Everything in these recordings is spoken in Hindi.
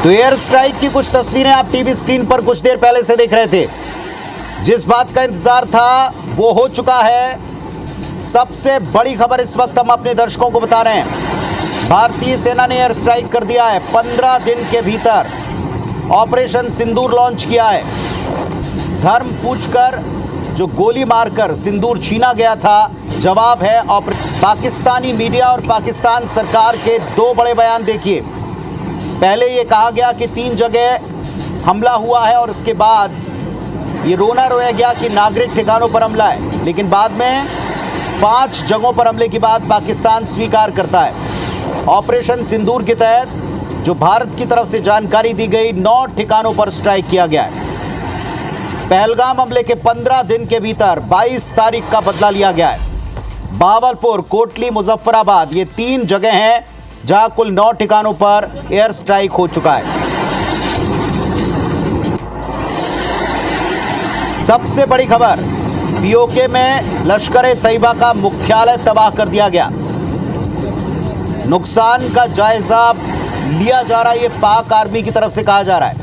तो एयर स्ट्राइक की कुछ तस्वीरें आप टीवी स्क्रीन पर कुछ देर पहले से देख रहे थे। जिस बात का इंतजार था वो हो चुका है। सबसे बड़ी खबर इस वक्त हम अपने दर्शकों को बता रहे हैं। भारतीय सेना ने एयर स्ट्राइक कर दिया है। 15 दिन के भीतर ऑपरेशन सिंदूर लॉन्च किया है। धर्म पूछकर जो गोली मारकर सिंदूर छीना गया था, जवाब है पाकिस्तानी मीडिया और पाकिस्तान सरकार के दो बड़े बयान देखिए। पहले ये कहा गया कि 3 जगह हमला हुआ है और इसके बाद ये रोना रोया गया कि नागरिक ठिकानों पर हमला है, लेकिन बाद में 5 जगहों पर हमले की बात पाकिस्तान स्वीकार करता है। ऑपरेशन सिंदूर के तहत जो भारत की तरफ से जानकारी दी गई, 9 ठिकानों पर स्ट्राइक किया गया है। पहलगाम हमले के 15 दिन के भीतर 22 तारीख का बदला लिया गया है। बावलपुर, कोटली, मुजफ्फराबाद, ये 3 जगह हैं जहां कुल 9 ठिकानों पर एयर स्ट्राइक हो चुका है। सबसे बड़ी खबर, पीओके में लश्कर-ए-तैयबा का मुख्यालय तबाह कर दिया गया। नुकसान का जायजा लिया जा रहा है, ये पाक आर्मी की तरफ से कहा जा रहा है।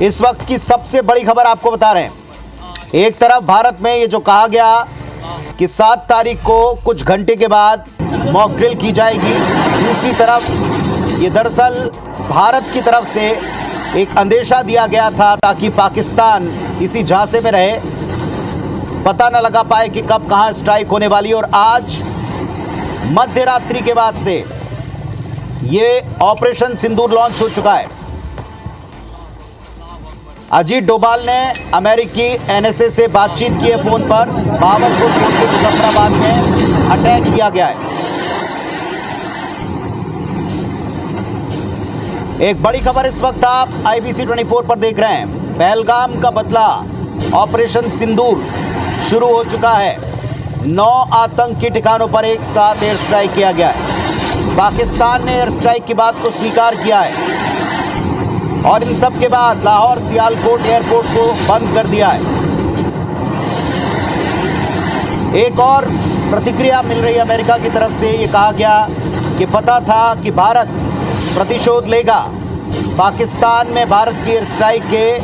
इस वक्त की सबसे बड़ी खबर आपको बता रहे हैं। एक तरफ भारत में ये जो कहा गया कि 7 तारीख को कुछ घंटे के बाद मॉक ड्रिल की जाएगी, दूसरी तरफ ये दरअसल भारत की तरफ से एक अंदेशा दिया गया था ताकि पाकिस्तान इसी झांसे में रहे, पता न लगा पाए कि कब कहां स्ट्राइक होने वाली। और आज मध्य रात्रि के बाद से ये ऑपरेशन सिंदूर लॉन्च हो चुका है। अजीत डोभाल ने अमेरिकी एनएसए से बातचीत की है फोन पर। बावलपुर, कोटली, मुजफ्फराबाद में अटैक किया गया है। एक बड़ी खबर इस वक्त आप IBC 24 पर देख रहे हैं। पहलगाम का बदला, ऑपरेशन सिंदूर शुरू हो चुका है। 9 आतंकी ठिकानों पर एक साथ एयर स्ट्राइक किया गया है। पाकिस्तान ने एयर स्ट्राइक की बात को स्वीकार किया है और इन सब के बाद लाहौर सियालकोट एयरपोर्ट को बंद कर दिया है। एक और प्रतिक्रिया मिल रही है अमेरिका की तरफ से। ये कहा गया कि पता था कि भारत प्रतिशोध लेगा। पाकिस्तान में भारत की एयर स्ट्राइक के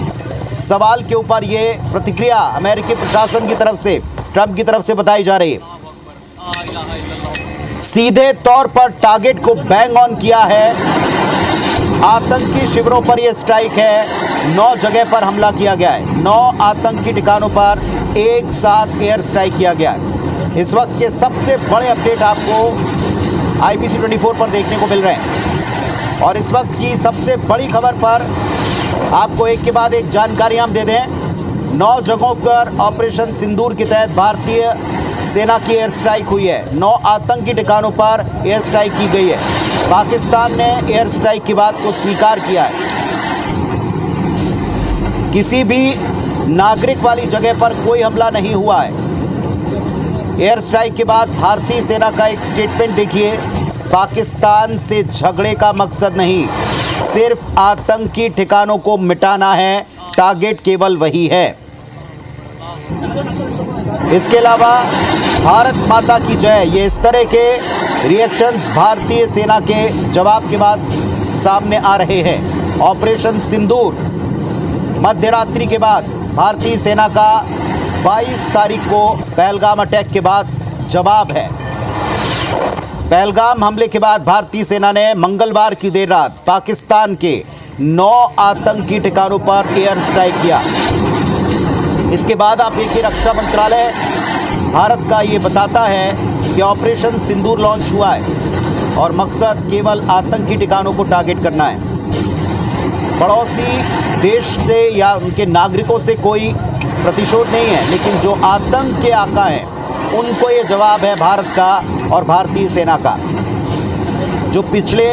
सवाल के ऊपर ये प्रतिक्रिया अमेरिकी प्रशासन की तरफ से, ट्रंप की तरफ से बताई जा रही है। सीधे तौर पर टारगेट को बैंग ऑन किया है। आतंकी शिविरों पर यह स्ट्राइक है। 9 जगह पर हमला किया गया है। 9 आतंकी ठिकानों पर एक साथ एयर स्ट्राइक किया गया है। इस वक्त के सबसे बड़े अपडेट आपको IBC 24 पर देखने को मिल रहे हैं और इस वक्त की सबसे बड़ी खबर पर आपको एक के बाद एक जानकारी हम दे दें। 9 जगहों पर ऑपरेशन सिंदूर के तहत भारतीय सेना की एयर स्ट्राइक हुई है। 9 आतंकी ठिकानों पर एयर स्ट्राइक की गई है। पाकिस्तान ने एयर स्ट्राइक की बात को स्वीकार किया है। किसी भी नागरिक वाली जगह पर कोई हमला नहीं हुआ है। एयर स्ट्राइक के बाद भारतीय सेना का एक स्टेटमेंट देखिए। पाकिस्तान से झगड़े का मकसद नहीं, सिर्फ आतंकी ठिकानों को मिटाना है, टारगेट केवल वही है। इसके अलावा भारत माता की जय, ये इस तरह के रिएक्शंस भारतीय सेना के जवाब के बाद सामने आ रहे हैं। ऑपरेशन सिंदूर मध्य रात्रि के बाद भारतीय सेना का 22 तारीख को पहलगाम अटैक के बाद जवाब है। पहलगाम हमले के बाद भारतीय सेना ने मंगलवार की देर रात पाकिस्तान के 9 आतंकी ठिकानों पर एयर स्ट्राइक किया। इसके बाद आप देखिए, रक्षा मंत्रालय भारत का ये बताता है कि ऑपरेशन सिंदूर लॉन्च हुआ है और मकसद केवल आतंकी ठिकानों को टारगेट करना है। पड़ोसी देश से या उनके नागरिकों से कोई प्रतिशोध नहीं है, लेकिन जो आतंक के आका हैं उनको ये जवाब है भारत का और भारतीय सेना का। जो पिछले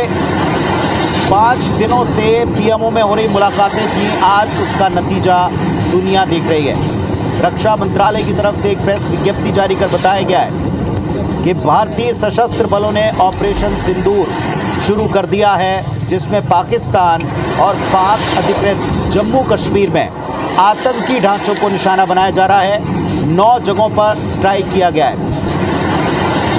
5 दिनों से PMO में हो रही मुलाकातें थी, आज उसका नतीजा दुनिया देख रही है। रक्षा मंत्रालय की तरफ से एक प्रेस विज्ञप्ति जारी कर बताया गया है कि भारतीय सशस्त्र बलों ने ऑपरेशन सिंदूर शुरू कर दिया है, जिसमें पाकिस्तान और पाक अधिकृत जम्मू कश्मीर में आतंकी ढांचों को निशाना बनाया जा रहा है। 9 जगहों पर स्ट्राइक किया गया है।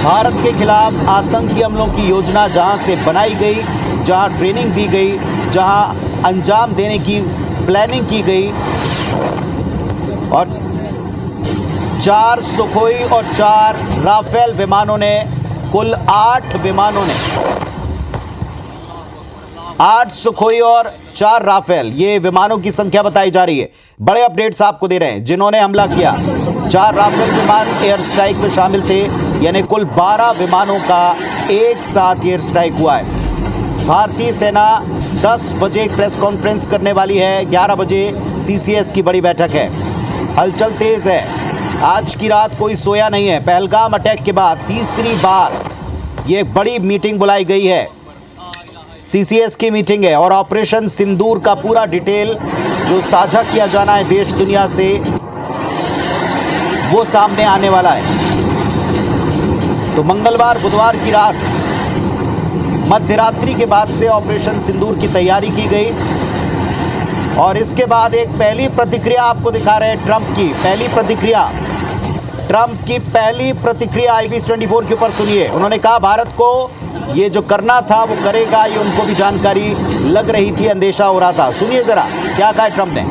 भारत के खिलाफ आतंकी हमलों की योजना जहां से बनाई गई, जहां ट्रेनिंग दी गई, जहां अंजाम देने की प्लानिंग की गई। और 4 सुखोई और 4 राफेल विमानों ने, कुल 8 विमानों ने, 8 सुखोई और 4 राफेल, ये विमानों की संख्या बताई जा रही है। बड़े अपडेट्स आपको दे रहे हैं। जिन्होंने हमला किया, 4 राफेल विमान एयर स्ट्राइक में शामिल थे, यानी कुल 12 विमानों का एक साथ एयर स्ट्राइक हुआ है। भारतीय सेना 10 बजे प्रेस कॉन्फ्रेंस करने वाली है, 11 बजे CCS की बड़ी बैठक है। हलचल तेज है। आज की रात कोई सोया नहीं है। पहलगाम अटैक के बाद तीसरी बार ये बड़ी मीटिंग बुलाई गई है। CCS की मीटिंग है और ऑपरेशन सिंदूर का पूरा डिटेल जो साझा किया जाना है देश दुनिया से, वो सामने आने वाला है। तो मंगलवार बुधवार की रात मध्यरात्रि के बाद से ऑपरेशन सिंदूर की तैयारी की गई और इसके बाद एक पहली प्रतिक्रिया आपको दिखा रहे हैं। ट्रंप की पहली प्रतिक्रिया IBS24 के ऊपर सुनिए। उन्होंने कहा भारत को ये जो करना था वो करेगा, ये उनको भी जानकारी लग रही थी, अंदेशा हो रहा था। सुनिए जरा क्या कहा ट्रंप ने।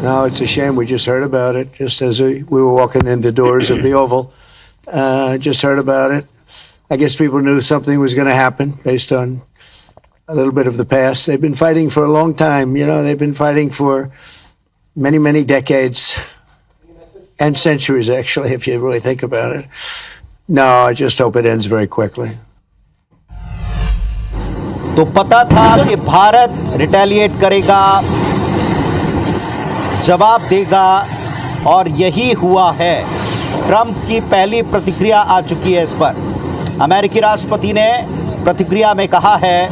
No, it's a shame. We just heard about it just as we were walking in the doors of the Oval. Just heard about it. I guess people knew something was going to happen based on a little bit of the past. They've been fighting for a long time. You know, they've been fighting for many, many decades and centuries, actually, if you really think about it. No, I just hope it ends very quickly. तो पता था कि भारत रिटेलिएट करेगा, जवाब देगा, और यही हुआ है। ट्रंप की पहली प्रतिक्रिया आ चुकी है इस पर। अमेरिकी राष्ट्रपति ने प्रतिक्रिया में कहा है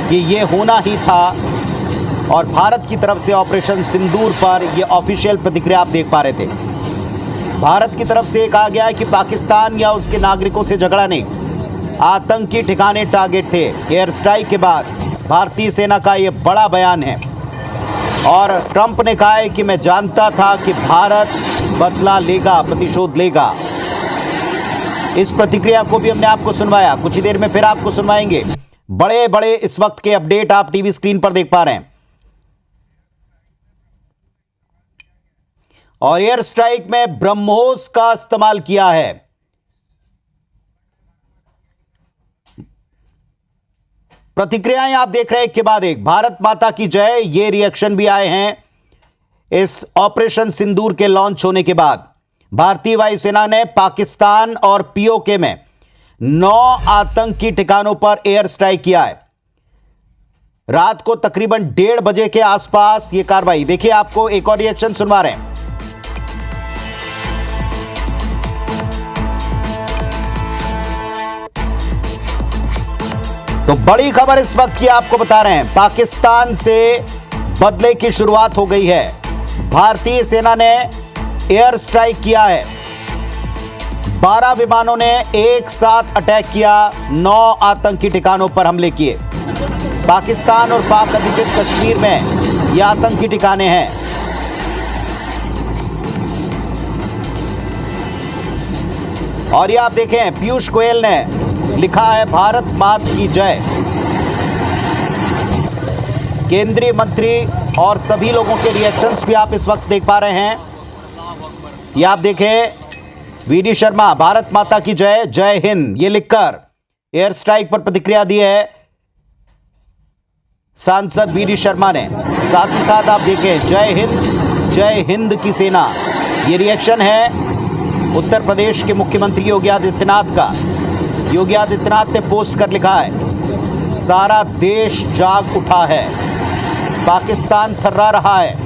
कि ये होना ही था और भारत की तरफ से ऑपरेशन सिंदूर पर ये ऑफिशियल प्रतिक्रिया आप देख पा रहे थे। भारत की तरफ से कहा गया है कि पाकिस्तान या उसके नागरिकों से झगड़ा नहीं, आतंकी ठिकाने टारगेट थे। एयर स्ट्राइक के बाद भारतीय सेना का ये बड़ा बयान है और ट्रंप ने कहा है कि मैं जानता था कि भारत बदला लेगा, प्रतिशोध लेगा। इस प्रतिक्रिया को भी हमने आपको सुनवाया, कुछ ही देर में फिर आपको सुनवाएंगे। बड़े बड़े इस वक्त के अपडेट आप टीवी स्क्रीन पर देख पा रहे हैं। और एयर स्ट्राइक में ब्रह्मोस का इस्तेमाल किया है। प्रतिक्रियाएं आप देख रहे हैं एक के बाद एक। भारत माता की जय, ये रिएक्शन भी आए हैं इस ऑपरेशन सिंदूर के लॉन्च होने के बाद। भारतीय वायुसेना ने पाकिस्तान और POK में 9 आतंकी ठिकानों पर एयर स्ट्राइक किया है। रात को तकरीबन 1:30 बजे के आसपास यह कार्रवाई। देखिए, आपको एक और रिएक्शन सुनवा रहे हैं। तो बड़ी खबर इस वक्त की आपको बता रहे हैं। पाकिस्तान से बदले की शुरुआत हो गई है। भारतीय सेना ने एयर स्ट्राइक किया है। 12 विमानों ने एक साथ अटैक किया, 9 आतंकी ठिकानों पर हमले किए। पाकिस्तान और पाक अधिकृत कश्मीर में ये आतंकी ठिकाने हैं। और ये आप देखें, पीयूष गोयल ने लिखा है भारत माता की जय। केंद्रीय मंत्री और सभी लोगों के रिएक्शंस भी आप इस वक्त देख पा रहे हैं। ये आप देखें, VD शर्मा भारत माता की जय, जय हिंद, ये लिखकर एयर स्ट्राइक पर प्रतिक्रिया दी है सांसद VD शर्मा ने। साथ ही साथ आप देखें, जय हिंद की सेना। ये रिएक्शन है उत्तर प्रदेश के मुख्यमंत्री योगी आदित्यनाथ का। योगी आदित्यनाथ ने पोस्ट कर लिखा है, सारा देश जाग उठा है, पाकिस्तान थर्रा रहा है।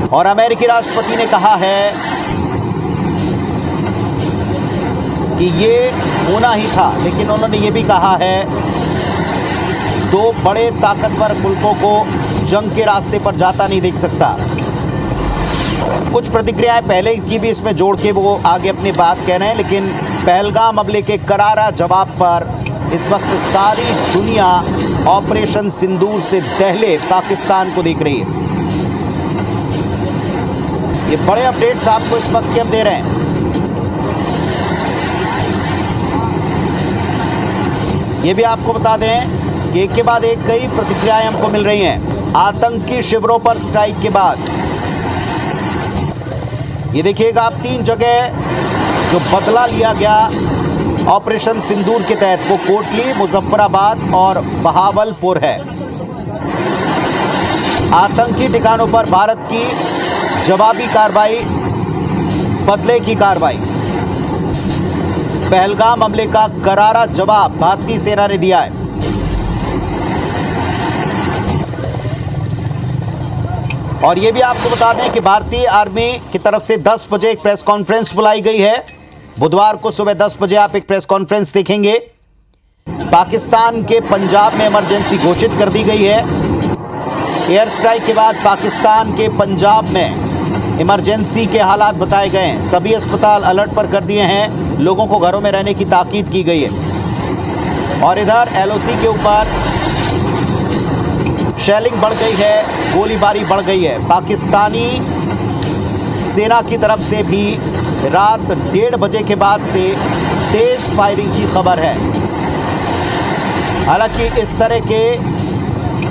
और अमेरिकी राष्ट्रपति ने कहा है कि ये होना ही था, लेकिन उन्होंने ये भी कहा है 2 बड़े ताकतवर मुल्कों को जंग के रास्ते पर जाता नहीं देख सकता। कुछ प्रतिक्रियाएं पहले की भी इसमें जोड़ के वो आगे अपनी बात कह रहे हैं, लेकिन पहलगाम हमले के करारा जवाब पर इस वक्त सारी दुनिया ऑपरेशन सिंदूर से दहले पाकिस्तान को देख रही है। ये बड़े अपडेट्स आपको इस वक्त के हम दे रहे हैं। ये भी आपको बता दें कि एक के बाद एक कई प्रतिक्रियाएं हमको मिल रही हैं आतंकी शिविरों पर स्ट्राइक के बाद। ये देखिएगा आप 3 जगह जो बदला लिया गया ऑपरेशन सिंदूर के तहत, वो कोटली, मुजफ्फराबाद और बहावलपुर है। आतंकी ठिकानों पर भारत की जवाबी कार्रवाई, बदले की कार्रवाई। पहलगाम हमले का करारा जवाब भारतीय सेना ने दिया है। और यह भी आपको बता दें कि भारतीय आर्मी की तरफ से 10 बजे एक प्रेस कॉन्फ्रेंस बुलाई गई है। बुधवार को सुबह 10 बजे आप एक प्रेस कॉन्फ्रेंस देखेंगे। पाकिस्तान के पंजाब में इमरजेंसी घोषित कर दी गई है। एयर स्ट्राइक के बाद पाकिस्तान के पंजाब में इमरजेंसी के हालात बताए गए हैं। सभी अस्पताल अलर्ट पर कर दिए हैं। लोगों को घरों में रहने की ताकीद की गई है। और इधर LOC के ऊपर शेलिंग बढ़ गई है, गोलीबारी बढ़ गई है। पाकिस्तानी सेना की तरफ से भी रात 1:30 बजे के बाद से तेज फायरिंग की खबर है। हालांकि इस तरह के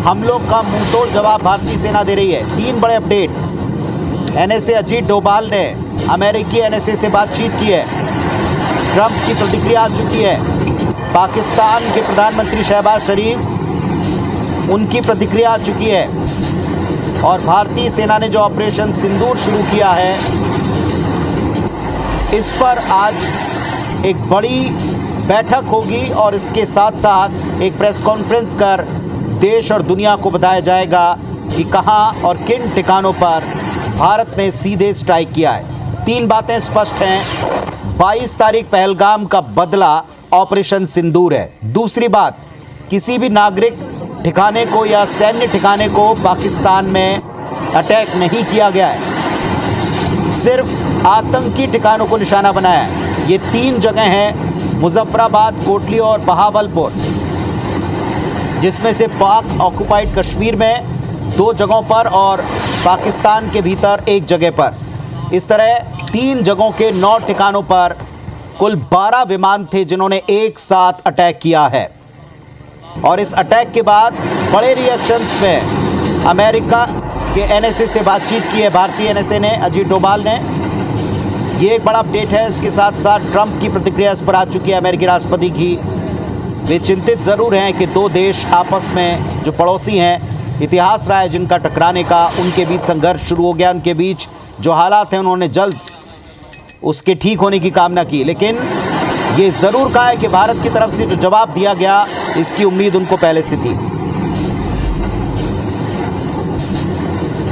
हमलों का मुंहतोड़ जवाब भारतीय सेना दे रही है। 3 बड़े अपडेट। NSA अजीत डोभाल ने अमेरिकी NSA से बातचीत की है। ट्रंप की प्रतिक्रिया आ चुकी है। पाकिस्तान के प्रधानमंत्री शहबाज शरीफ, उनकी प्रतिक्रिया आ चुकी है। और भारतीय सेना ने जो ऑपरेशन सिंदूर शुरू किया है, इस पर आज एक बड़ी बैठक होगी और इसके साथ साथ एक प्रेस कॉन्फ्रेंस कर देश और दुनिया को बताया जाएगा कि कहां और किन ठिकानों पर भारत ने सीधे स्ट्राइक किया है। 3 बातें स्पष्ट हैं। 22 तारीख पहलगाम का बदला ऑपरेशन सिंदूर है। दूसरी बात, किसी भी नागरिक ठिकाने को या सैन्य ठिकाने को पाकिस्तान में अटैक नहीं किया गया है, सिर्फ आतंकी ठिकानों को निशाना बनाया है। ये 3 जगह हैं, मुजफ्फराबाद, कोटली और बहावलपुर, जिसमें से पाक ऑक्युपाइड कश्मीर में 2 जगहों पर और पाकिस्तान के भीतर 1 जगह पर। इस तरह 3 जगहों के 9 ठिकानों पर कुल 12 विमान थे जिन्होंने एक साथ अटैक किया है। और इस अटैक के बाद बड़े रिएक्शंस में अमेरिका के NSA से बातचीत की है भारतीय NSA ने, अजीत डोभाल ने। ये एक बड़ा अपडेट है। इसके साथ साथ ट्रंप की प्रतिक्रिया इस पर आ चुकी है, अमेरिकी राष्ट्रपति की। वे चिंतित ज़रूर हैं कि 2 देश आपस में जो पड़ोसी हैं, इतिहास रहा है जिनका टकराने का, उनके बीच संघर्ष शुरू हो गया। उनके बीच जो हालात हैं उन्होंने जल्द उसके ठीक होने की कामना की। लेकिन ये ज़रूर कहा है कि भारत की तरफ से जो जवाब दिया गया, इसकी उम्मीद उनको पहले से थी।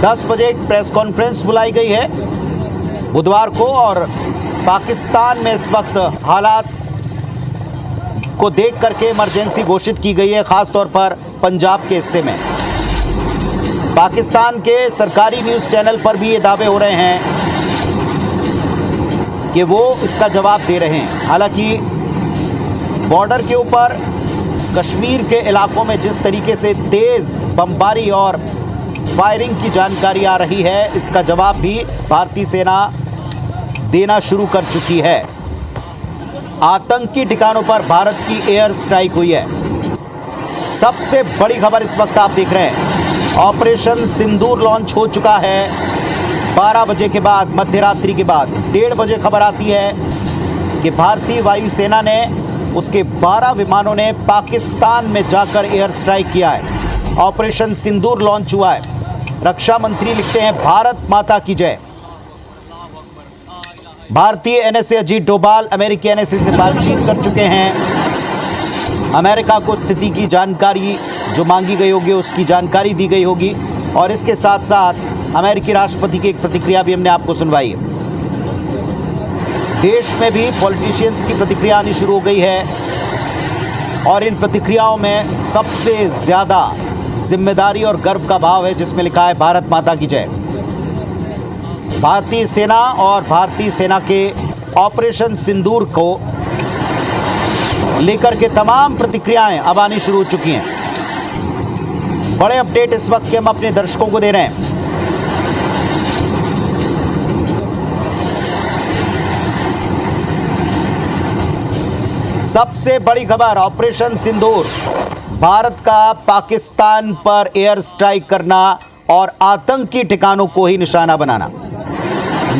10 बजे एक प्रेस कॉन्फ्रेंस बुलाई गई है बुधवार को। और पाकिस्तान में इस वक्त हालात को देख करके इमरजेंसी घोषित की गई है, ख़ास तौर पर पंजाब के हिस्से में। पाकिस्तान के सरकारी न्यूज़ चैनल पर भी ये दावे हो रहे हैं कि वो इसका जवाब दे रहे हैं। हालांकि बॉर्डर के ऊपर कश्मीर के इलाकों में जिस तरीके से तेज़ बमबारी और फायरिंग की जानकारी आ रही है, इसका जवाब भी भारतीय सेना देना शुरू कर चुकी है। आतंकी ठिकानों पर भारत की एयर स्ट्राइक हुई है। सबसे बड़ी खबर इस वक्त आप देख रहे हैं, ऑपरेशन सिंदूर लॉन्च हो चुका है। 12 बजे के बाद, मध्यरात्रि के बाद 1:30 बजे खबर आती है कि भारतीय वायुसेना ने, उसके 12 विमानों ने पाकिस्तान में जाकर एयर स्ट्राइक किया है। ऑपरेशन सिंदूर लॉन्च हुआ है। रक्षा मंत्री लिखते हैं, भारत माता की जय। भारतीय NSA अजीत डोभाल अमेरिकी NSA से बातचीत कर चुके हैं। अमेरिका को स्थिति की जानकारी जो मांगी गई होगी उसकी जानकारी दी गई होगी। और इसके साथ साथ अमेरिकी राष्ट्रपति की एक प्रतिक्रिया भी हमने आपको सुनवाई है। देश में भी पॉलिटिशियंस की प्रतिक्रिया आनी शुरू हो गई है। और इन प्रतिक्रियाओं में सबसे ज़्यादा जिम्मेदारी और गर्व का भाव है, जिसमें लिखा है भारत माता की जय। भारतीय सेना और भारतीय सेना के ऑपरेशन सिंदूर को लेकर के तमाम प्रतिक्रियाएं अब आनी शुरू हो चुकी हैं। बड़े अपडेट इस वक्त के हम अपने दर्शकों को दे रहे हैं। सबसे बड़ी खबर, ऑपरेशन सिंदूर, भारत का पाकिस्तान पर एयर स्ट्राइक करना और आतंकी ठिकानों को ही निशाना बनाना।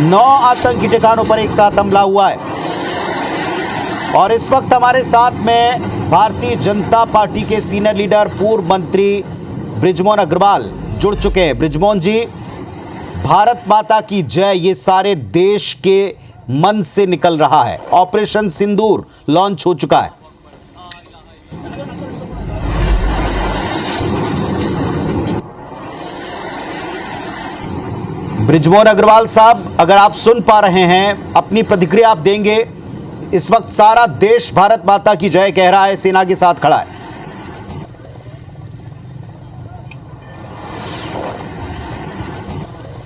9 आतंकी ठिकानों पर एक साथ हमला हुआ है। और इस वक्त हमारे साथ में भारतीय जनता पार्टी के सीनियर लीडर, पूर्व मंत्री बृजमोहन अग्रवाल जुड़ चुके हैं। बृजमोहन जी, भारत माता की जय ये सारे देश के मन से निकल रहा है। ऑपरेशन सिंदूर लॉन्च हो चुका है। बृजमोहन अग्रवाल साहब, अगर आप सुन पा रहे हैं, अपनी प्रतिक्रिया आप देंगे। इस वक्त सारा देश भारत माता की जय कह रहा है, सेना के साथ खड़ा है।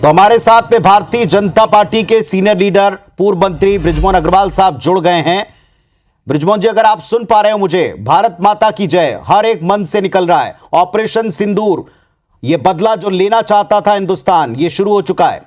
तो हमारे साथ में भारतीय जनता पार्टी के सीनियर लीडर, पूर्व मंत्री बृजमोहन अग्रवाल साहब जुड़ गए हैं। बृजमोहन जी, अगर आप सुन पा रहे हो मुझे, भारत माता की जय हर एक मन से निकल रहा है। ऑपरेशन सिंदूर, ये बदला जो लेना चाहता था हिंदुस्तान, ये शुरू हो चुका है।